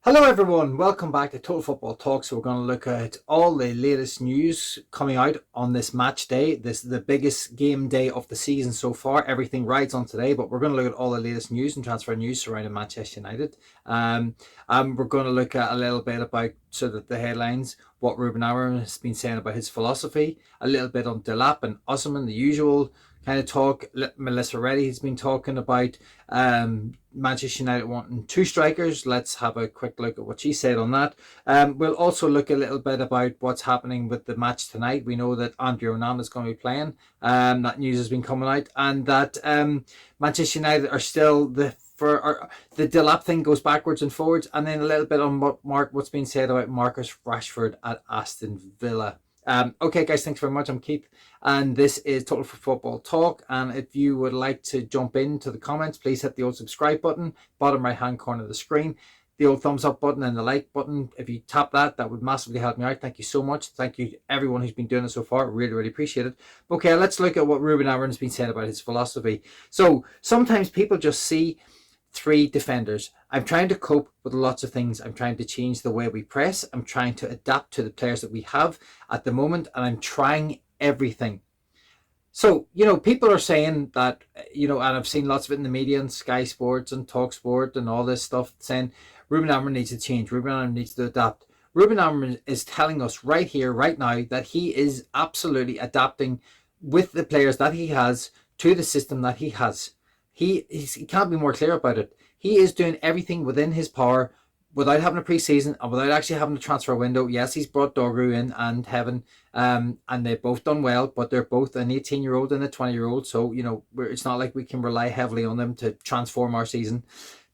Hello everyone, welcome back to Total Football Talk. So we're going to look at all the latest news coming out on this match day. This is the biggest game day of the season so far. Everything rides on today, but we're going to look at all the latest news and transfer news surrounding Manchester United. We're going to look at a little bit about sort of the headlines, what Ruben Amorim has been saying about his philosophy, a little bit on Delap and Osimhen, the usual kind of talk. Melissa Reddy has been talking about Manchester United wanting two strikers. Let's have a quick look at what she said on that. We'll also look a little bit about what's happening with the match tonight. We know that Onana is going to be playing. That news has been coming out, and that Manchester United are still the Delap thing goes backwards and forwards, and then a little bit on what's been said about MarcusRashford at Aston Villa. Okay, guys, thanks very much. I'm Keith, and this is Total Football Talk. And if you would like to jump into the comments, please hit the old subscribe button, bottom right-hand corner of the screen, the old thumbs up button and the like button. If you tap that, that would massively help me out. Thank you so much. Thank you everyone who's been doing it so far. Really, really appreciate it. Okay, let's look at what Ruben Amorim has been saying about his philosophy. So sometimes people just see three defenders. I'm trying to cope with lots of things. I'm trying to change the way we press. I'm trying to adapt to the players that we have at the moment, and I'm trying everything. So, people are saying that, and I've seen lots of it in the media and Sky Sports and Talk Sport and all this stuff saying Ruben Amorim needs to change. Ruben Amorim needs to adapt. Ruben Amorim is telling us right here, right now, that he is absolutely adapting with the players that he has to the system that he has. He can't be more clear about it. He is doing everything within his power without having a pre-season and without actually having a transfer window. Yes, he's brought Dogu in and Heaven, and they've both done well, but they're both an 18-year-old and a 20-year-old. So, it's not like we can rely heavily on them to transform our season.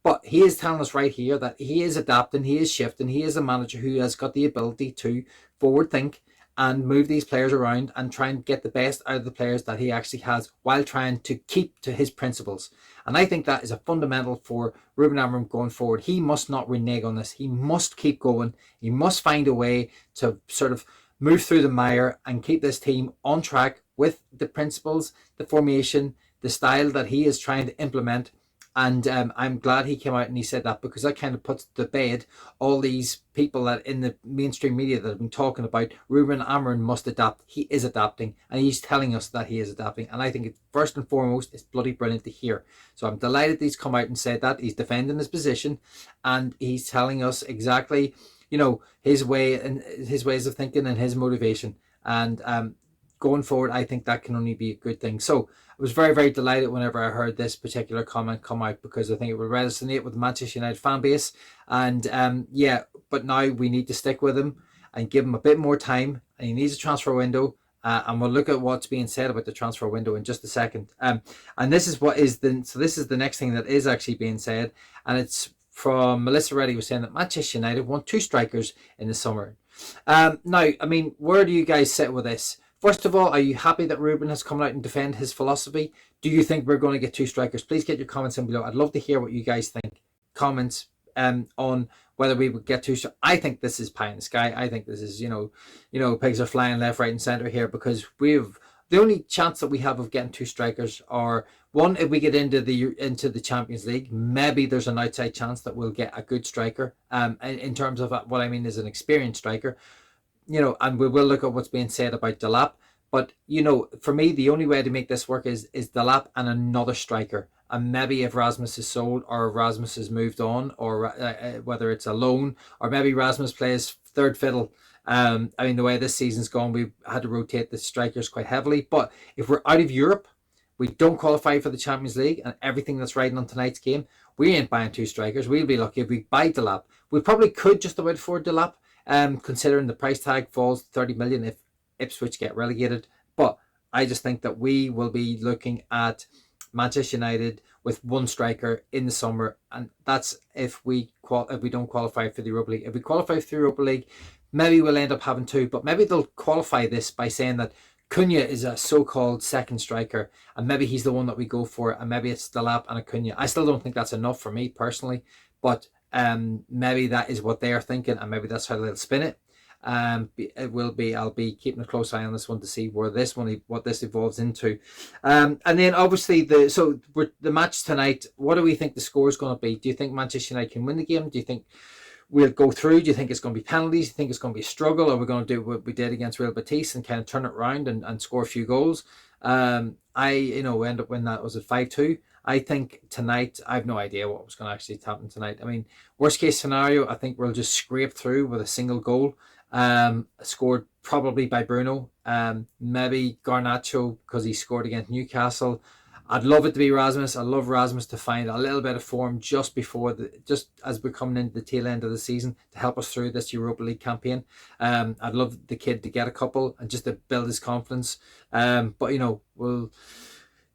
But he is telling us right here that he is adapting, he is shifting, he is a manager who has got the ability to forward think and move these players around and try and get the best out of the players that he actually has while trying to keep to his principles. And I think that is a fundamental for Ruben Amorim going forward. He must not renege on this. He must keep going. He must find a way to sort of move through the mire and keep this team on track with the principles, the formation, the style that he is trying to implement. And I'm glad he came out and he said that, because that kind of puts to bed all these people that in the mainstream media that have been talking about Ruben Amorim must adapt. He is adapting, and he's telling us that he is adapting. And I think it, first and foremost, it's bloody brilliant to hear. So I'm delighted that he's come out and said that. He's defending his position, and he's telling us exactly, his way and his ways of thinking and his motivation. And going forward, I think that can only be a good thing. So I was very, very delighted whenever I heard this particular comment come out, because I think it would resonate with the Manchester United fan base. And but now we need to stick with him and give him a bit more time. And he needs a transfer window. And we'll look at what's being said about the transfer window in just a second. And this is this is the next thing that is actually being said. And it's from Melissa Reddy, was saying that Manchester United want two strikers in the summer. Now, I mean, where do you guys sit with this? First of all, are you happy that Ruben has come out and defend his philosophy? Do you think we're going to get two strikers? Please get your comments in below. I'd love to hear what you guys think. Comments on whether we would get two. I think this is pie in the sky. I think this is, pigs are flying left, right, and centre here, because we've the only chance that we have of getting two strikers are, one, if we get into the Champions League, maybe there's an outside chance that we'll get a good striker. In terms of what I mean is an experienced striker. And we will look at what's being said about Delap. But, for me, the only way to make this work is Delap and another striker. And maybe if Rasmus is sold, or Rasmus has moved on, or whether it's a loan, or maybe Rasmus plays third fiddle. The way this season's gone, we've had to rotate the strikers quite heavily. But if we're out of Europe, we don't qualify for the Champions League, and everything that's riding on tonight's game, we ain't buying two strikers. We'll be lucky if we buy Delap. We probably could just about afford Delap. Considering the price tag falls 30 million if Ipswich get relegated. But I just think that we will be looking at Manchester United with one striker in the summer, and that's if we don't qualify for the Europa League. If we qualify for the Europa League, maybe we'll end up having two, but maybe they'll qualify this by saying that Cunha is a so-called second striker, and maybe he's the one that we go for, and maybe it's Delap and a Cunha. I still don't think that's enough for me personally, but maybe that is what they are thinking, and maybe that's how they'll spin it. It will be. I'll be keeping a close eye on this one to see what this evolves into. And then obviously the match tonight. What do we think the score is going to be? Do you think Manchester United can win the game? Do you think we'll go through? Do you think it's going to be penalties? Do you think it's going to be a struggle? Are we going to do what we did against Real Betis and kind of turn it around and score a few goals? We end up winning that, was it 5-2? I think tonight, I have no idea what was going to actually happen tonight. I mean, worst case scenario, I think we'll just scrape through with a single goal, scored probably by Bruno, maybe Garnacho because he scored against Newcastle. I'd love it to be Rasmus. I'd love Rasmus to find a little bit of form just as we're coming into the tail end of the season to help us through this Europa League campaign. I'd love the kid to get a couple and just to build his confidence. But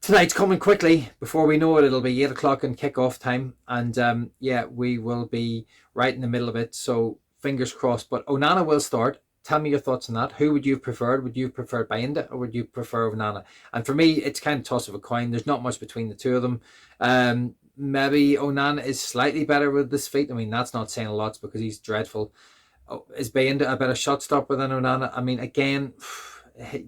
tonight's coming quickly. Before we know it, it'll be 8 o'clock in kick-off time. And we will be right in the middle of it. So fingers crossed. But Onana will start. Tell me your thoughts on that. Who would you have preferred? Would you have preferred Bayinda or would you prefer Onana? And for me, it's kind of toss of a coin. There's not much between the two of them. Maybe Onana is slightly better with his feet. I mean, that's not saying a lot because he's dreadful. Is Bayinda a better shot stopper than Onana? I mean, again,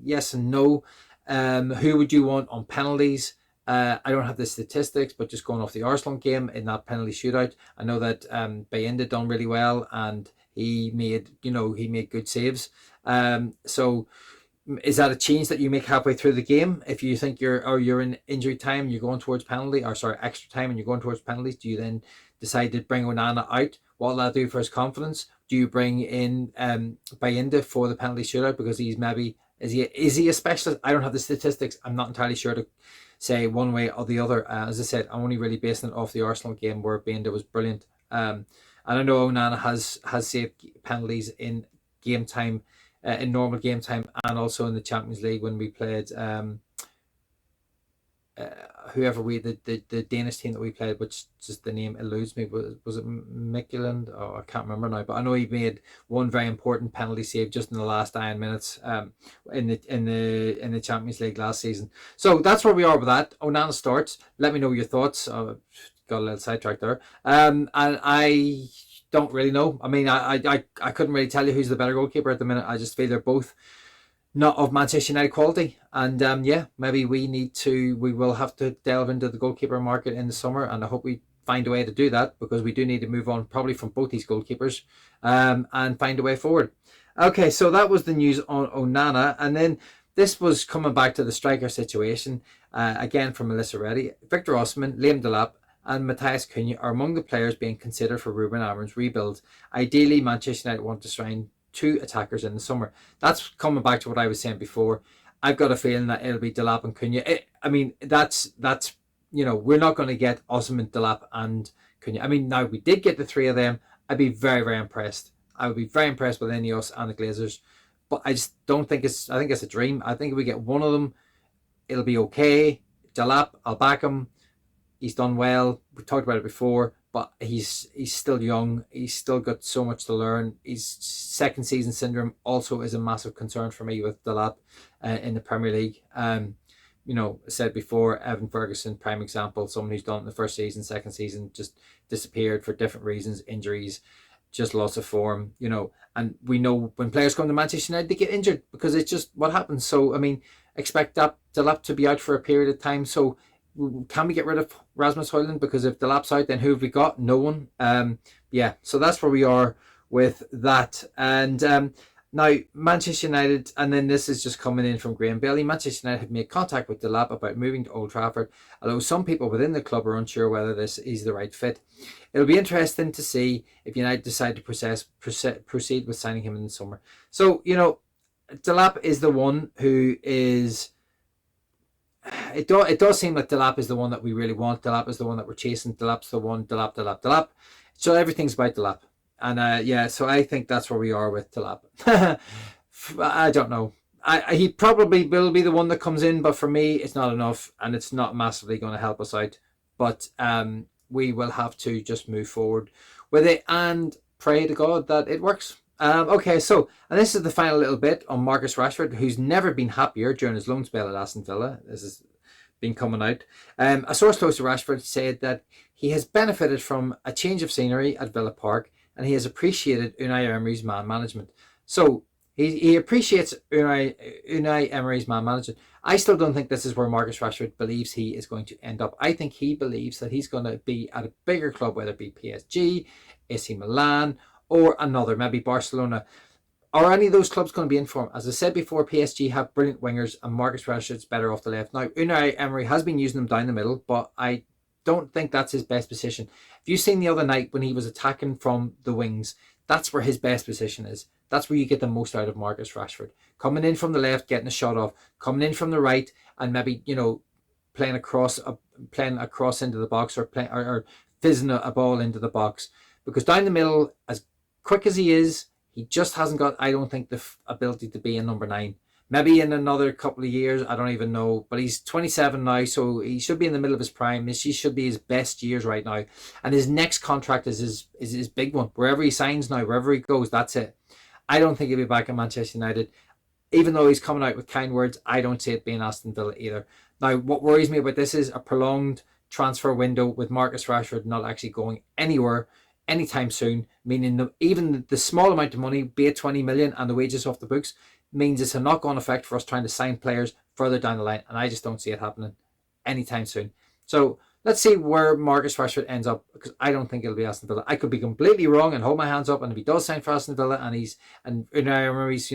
yes and no. Who would you want on penalties? I don't have the statistics, but just going off the Arsenal game in that penalty shootout, I know that Bayinda done really well and he made good saves. So is that a change that you make halfway through the game? If you think you're in injury time, you're going towards extra time and you're going towards penalties, do you then decide to bring Onana out? What will that do for his confidence? Do you bring in Bayinda for the penalty shootout because he's maybe is he a specialist? I don't have the statistics. I'm not entirely sure to say one way or the other. As I said, I'm only really basing it off the Arsenal game where Bayinda was brilliant. And I know Onana has saved penalties in game time, in normal game time, and also in the Champions League when we played the Danish team that we played, which just the name eludes me. Was it Midtjylland? Oh, I can't remember now. But I know he made one very important penalty save just in the last 9 minutes in the Champions League last season. So that's where we are with that. Onana starts. Let me know your thoughts. Got a little sidetracked there. And I don't really know. I mean, I couldn't really tell you who's the better goalkeeper at the minute. I just feel they're both not of Manchester United quality. And maybe we will have to delve into the goalkeeper market in the summer. And I hope we find a way to do that because we do need to move on probably from both these goalkeepers and find a way forward. Okay, so that was the news on Onana. And then this was coming back to the striker situation. Again, from Melissa Reddy. Victor Osimhen, Liam Delap, and Matheus Cunha are among the players being considered for Ruben Amorim's rebuild. Ideally, Manchester United want to sign 2 attackers in the summer. That's coming back to what I was saying before. I've got a feeling that it'll be Delap and Cunha. That's we're not going to get Osimhen, Delap, and Cunha. I mean, now we did get the 3 of them. I'd be very, very impressed. I would be very impressed with Ineos and the Glazers. But I just don't think I think it's a dream. I think if we get one of them, it'll be okay. Delap, I'll back him. He's done well. We talked about it before, but he's still young. He's still got so much to learn. His second season syndrome also is a massive concern for me with Delap in the Premier League. I said before, Evan Ferguson, prime example, someone who's done it in the first season, second season, just disappeared for different reasons, injuries, just loss of form, and we know when players come to Manchester United, they get injured because it's just what happens. So, I mean, expect that Delap to be out for a period of time. So, can we get rid of Rasmus Højlund? Because if Delap's out, then who have we got? No one. So that's where we are with that. And now Manchester United, and then this is just coming in from Graham Bailey. Manchester United have made contact with Delap about moving to Old Trafford, although some people within the club are unsure whether this is the right fit. It'll be interesting to see if United decide to proceed with signing him in the summer. So, Delap is the one who is... It does seem like Delap is the one that we really want. Delap is the one that we're chasing. Delap's the one. Delap. So everything's about Delap. And so I think that's where we are with Delap. I don't know. He probably will be the one that comes in, but for me, it's not enough, and it's not massively going to help us out. But we will have to just move forward with it and pray to God that it works. And this is the final little bit on Marcus Rashford, who's never been happier during his loan spell at Aston Villa. This has been coming out. A source close to Rashford said that he has benefited from a change of scenery at Villa Park, and he has appreciated Unai Emery's man management. So he appreciates Unai Emery's man management. I still don't think this is where Marcus Rashford believes he is going to end up. I think he believes that he's going to be at a bigger club, whether it be PSG, AC Milan, or another, maybe Barcelona. Are any of those clubs going to be in form? As I said before, PSG have brilliant wingers and Marcus Rashford's better off the left. Now, Unai Emery has been using them down the middle, but I don't think that's his best position. If you've seen the other night when he was attacking from the wings, that's where his best position is. That's where you get the most out of Marcus Rashford. Coming in from the left, getting a shot off. Coming in from the right, and maybe, playing across into the box, or fizzing a ball into the box. Because down the middle, as quick as he is, he just hasn't got, I don't think, the ability to be a number 9. Maybe in another couple of years, I don't even know. But he's 27 now, so he should be in the middle of his prime. This should be his best years right now. And his next contract is his big one. Wherever he signs now, wherever he goes, that's it. I don't think he'll be back at Manchester United. Even though he's coming out with kind words, I don't see it being Aston Villa either. Now, what worries me about this is a prolonged transfer window with Marcus Rashford not actually going anywhere anytime soon, meaning even the small amount of money, be it 20 million, and the wages off the books, means it's a knock-on effect for us trying to sign players further down the line, and I just don't see it happening anytime soon. So let's see where Marcus Rashford ends up, because I don't think it'll be Aston Villa. I could be completely wrong and hold my hands up, and if he does sign for Aston Villa and Unai Emery's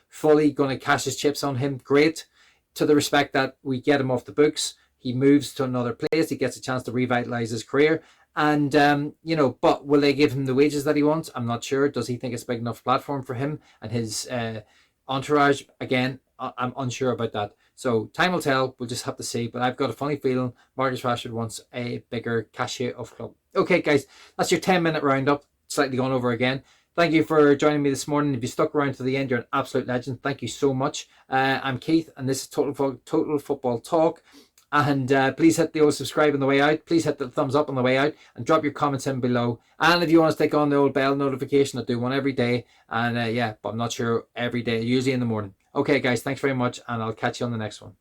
fully going to cash his chips on him, great, to the respect that we get him off the books, he moves to another place, he gets a chance to revitalise his career. And, but will they give him the wages that he wants? I'm not sure. Does he think it's a big enough platform for him and his entourage? Again, I'm unsure about that. So time will tell. We'll just have to see. But I've got a funny feeling Marcus Rashford wants a bigger cachet of club. Okay, guys, that's your 10-minute roundup. Slightly gone over again. Thank you for joining me this morning. If you stuck around to the end, you're an absolute legend. Thank you so much. I'm Keith, and this is Total Football Talk. And please hit the old subscribe on the way out. Please hit the thumbs up on the way out and drop your comments in below. And if you want to stick on the old bell notification, I do one every day. And but I'm not sure every day, usually in the morning. Okay, guys, thanks very much. And I'll catch you on the next one.